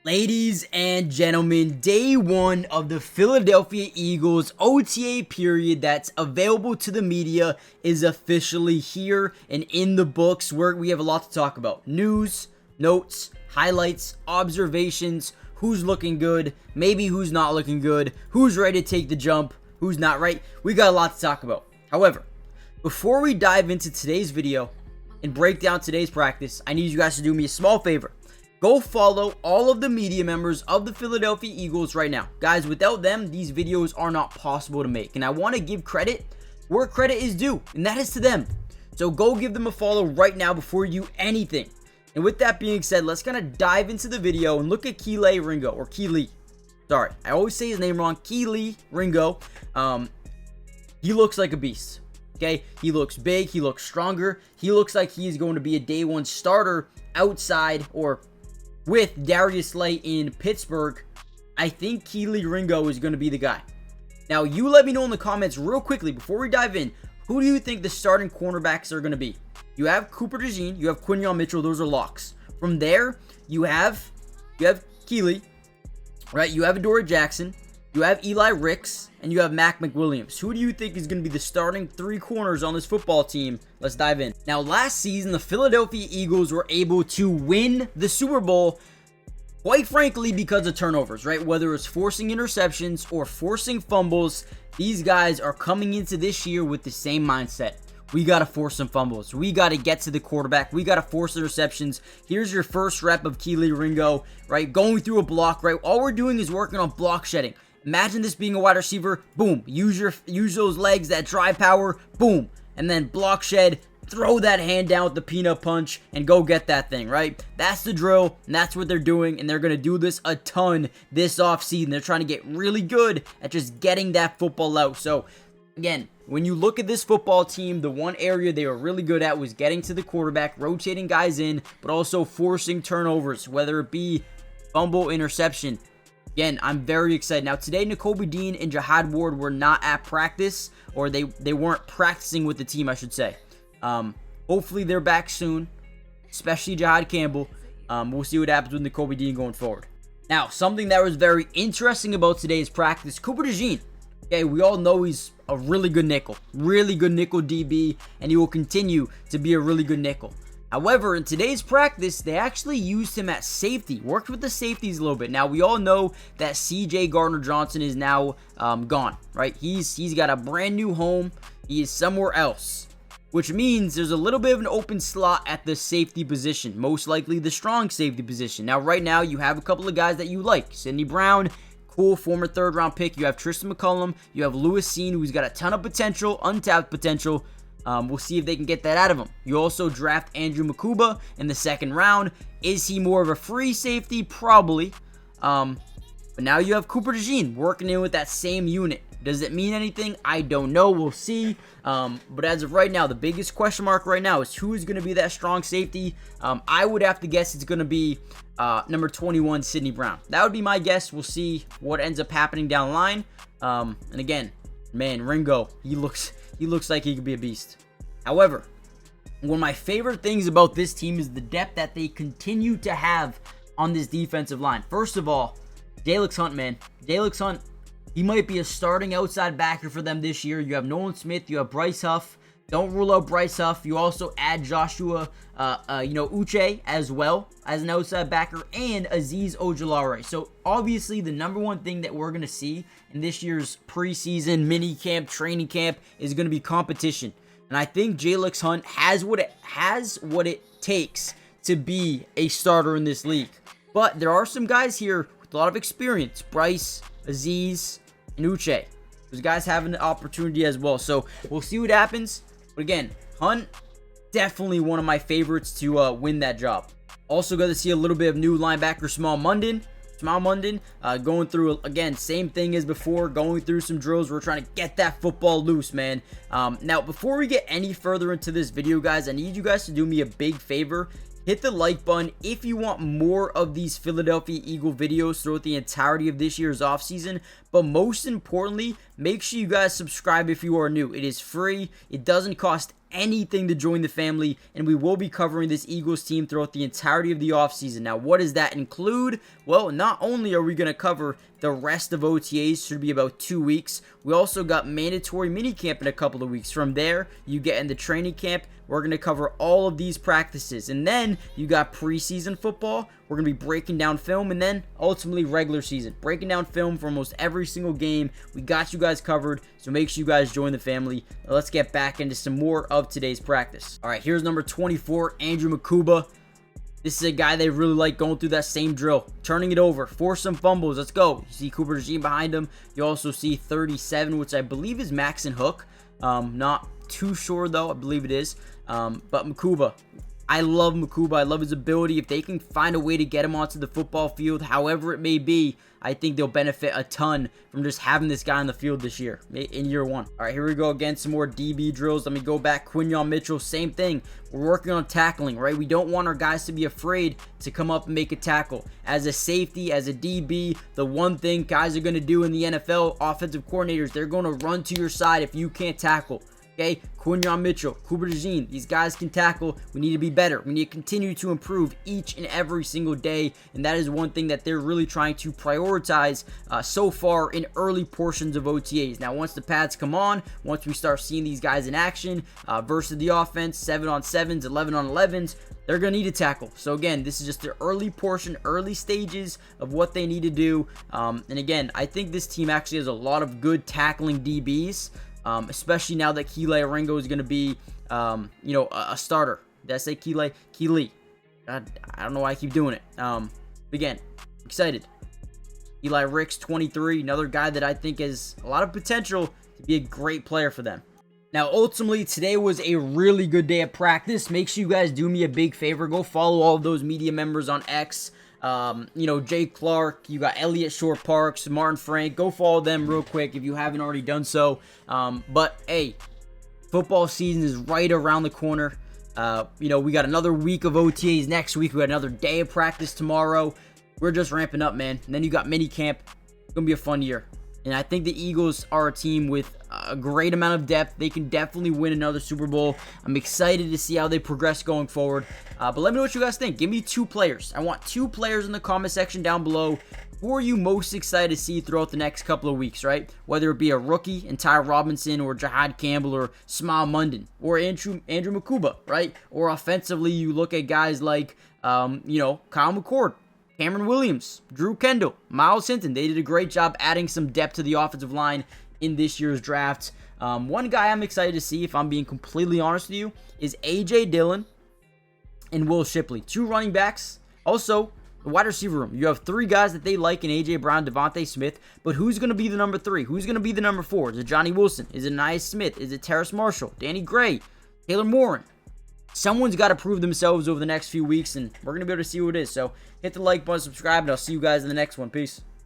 Ladies and gentlemen, day one of the Philadelphia Eagles OTA period that's available to the media is officially here and in the books, where we have a lot to talk about. News, notes, highlights, observations, who's looking good, maybe who's not looking good, who's ready to take the jump, who's not, right? We got a lot to talk about. However, before we dive into today's video and break down today's practice, I need you guys to do me a small favor. Go follow all of the media members of the Philadelphia Eagles right now. Guys, without them, these videos are not possible to make. And I want to give credit where credit is due, and that is to them. So go give them a follow right now before you do anything. And with that being said, let's kind of dive into the video and look at Kelee Ringo, or Kelee. Sorry, I always say his name wrong. Kelee Ringo. He looks like a beast. Okay, he looks big. He looks stronger. He looks like he is going to be a day one starter outside or with Darius Slay in Pittsburgh. I think Kelee Ringo is going to be the guy. Now, you let me know in the comments real quickly before we dive in, who do you think the starting cornerbacks are going to be? You have Cooper DeJean, you have Quinyon Mitchell, those are locks. From there, you have Kelee, right? You have Adoree Jackson, you have Eli Ricks, and you have Mac McWilliams. Who do you think is going to be the starting three corners on this football team? Let's dive in. Now, last season, the Philadelphia Eagles were able to win the Super Bowl, quite frankly, because of turnovers, right? Whether it's forcing interceptions or forcing fumbles, these guys are coming into this year with the same mindset. We got to force some fumbles. We got to get to the quarterback. We got to force interceptions. Here's your first rep of Kelee Ringo, right? Going through a block, right? All we're doing is working on block shedding. Imagine this being a wide receiver. Boom. Use those legs, that drive power. Boom. And then block shed. Throw that hand down with the peanut punch and go get that thing, right? That's the drill, and that's what they're doing, and they're going to do this a ton this offseason. They're trying to get really good at just getting that football out. So, again, when you look at this football team, the one area they were really good at was getting to the quarterback, rotating guys in, but also forcing turnovers, whether it be fumble, interception. Again, I'm very excited. Now, today, Nakobe Dean and Jihad Ward were not at practice, or they weren't practicing with the team, I should say. Hopefully, they're back soon, especially Jihad Campbell. We'll see what happens with Nakobe Dean going forward. Now, something that was very interesting about today's practice, Cooper DeJean. Okay, we all know he's a really good nickel DB, and he will continue to be a really good nickel. However, in today's practice, they actually used him at safety, worked with the safeties a little bit. Now, we all know that C.J. Gardner-Johnson is now gone, right? He's got a brand new home. He is somewhere else, which means there's a little bit of an open slot at the safety position, most likely the strong safety position. Now, right now, you have a couple of guys that you like. Sidney Brown, cool, former third-round pick. You have Tristan McCullum. You have Lewis Cine, who's got a ton of potential, untapped potential. We'll see if they can get that out of him. You also draft Andrew Makuba in the second round. Is he more of a free safety? Probably. But now you have Cooper DeJean working in with that same unit. Does it mean anything? I don't know. We'll see. But as of right now, the biggest question mark right now is who is going to be that strong safety. I would have to guess it's going to be number 21, Sidney Brown. That would be my guess. We'll see what ends up happening down the line. And again, man, Ringo, he looks like he could be a beast. However, one of my favorite things about this team is the depth that they continue to have on this defensive line. First of all, Jalix Hunt, man. Jalix Hunt, he might be a starting outside backer for them this year. You have Nolan Smith, you have Bryce Huff. Don't rule out Bryce Huff. You also add Joshua, Uche as well as an outside backer, and Azeez Ojulari. So obviously, the number one thing that we're going to see in this year's preseason mini camp, training camp, is going to be competition. And I think Jalix Hunt has what it takes to be a starter in this league. But there are some guys here with a lot of experience: Bryce, Azeez, and Uche. Those guys have an opportunity as well. So we'll see what happens. But again, Hunt, definitely one of my favorites to win that job. Also got to see a little bit of new linebacker Small Munden going through, again, same thing as before, going through some drills. We're trying to get that football loose, man. Now, before we get any further into this video, guys, I need you guys to do me a big favor. Hit the like button if you want more of these Philadelphia Eagle videos throughout the entirety of this year's offseason. But most importantly, make sure you guys subscribe if you are new. It is free. It doesn't cost anything to join the family, and we will be covering this Eagles team throughout the entirety of the offseason. Now, what does that include? Well, not only are we going to cover the rest of OTAs, should be about 2 weeks, we also got mandatory minicamp in a couple of weeks. From there, you get in the training camp. We're going to cover all of these practices, and then you got preseason football. We're going to be breaking down film, and then ultimately regular season, breaking down film for almost every single game. We got you guys covered, so make sure you guys join the family. Now let's get back into some more of today's practice. All right, here's number 24, Andrew Makuba. This is a guy they really like going through that same drill, turning it over, force some fumbles. Let's go. You see Cooper DeJean behind him. You also see 37, which I believe is Max and Hook. Not too sure though. I believe it is. But Makuba, I love Makuba. I love his ability. If they can find a way to get him onto the football field, however it may be, I think they'll benefit a ton from just having this guy on the field this year, in year one. All right, here we go again. Some more DB drills. Let me go back. Quinyon Mitchell, same thing. We're working on tackling, right? We don't want our guys to be afraid to come up and make a tackle. As a safety, as a DB, the one thing guys are going to do in the NFL, offensive coordinators, they're going to run to your side if you can't tackle. Okay, Quinyon Mitchell, Cooper DeJean, these guys can tackle. We need to be better. We need to continue to improve each and every single day, and that is one thing that they're really trying to prioritize so far in early portions of OTAs. Now, once the pads come on, once we start seeing these guys in action versus the offense, 7-on-7s, 11-on-11s, they're going to need to tackle. So again, this is just their early portion, early stages of what they need to do. And again, I think this team actually has a lot of good tackling DBs. Especially now that Keeley Ringo is going to be, a starter. Did I say Keeley? Keeley. God, I don't know why I keep doing it. Again, excited. Eli Ricks, 23, another guy that I think has a lot of potential to be a great player for them. Now, ultimately, today was a really good day of practice. Make sure you guys do me a big favor. Go follow all of those media members on X. Jay Clark, you got Elliott Shore Parks, Martin Frank. Go follow them real quick if you haven't already done so. But hey, football season is right around the corner. We got another week of OTAs next week. We got another day of practice tomorrow. We're just ramping up, man. And then you got mini camp. It's gonna be a fun year. And I think the Eagles are a team with a great amount of depth. They can definitely win another Super Bowl. I'm excited to see how they progress going forward. But let me know what you guys think. Give me 2 players. I want 2 players in the comment section down below. Who are you most excited to see throughout the next couple of weeks, right? Whether it be a rookie in Ty Robinson or Jahad Campbell or Smile Munden or Andrew Makuba, right? Or offensively, you look at guys like, Kyle McCord, Cameron Williams, Drew Kendall, Miles Hinton. They did a great job adding some depth to the offensive line in this year's draft. One guy I'm excited to see, if I'm being completely honest with you, is A.J. Dillon and Will Shipley. 2 running backs. Also, the wide receiver room. You have 3 guys that they like in A.J. Brown, Devontae Smith. But who's going to be the number 3? Who's going to be the number 4? Is it Johnny Wilson? Is it Nia Smith? Is it Terrace Marshall? Danny Gray? Taylor Morin? Someone's got to prove themselves over the next few weeks, and we're going to be able to see who it is. So hit the like button, subscribe, and I'll see you guys in the next one. Peace.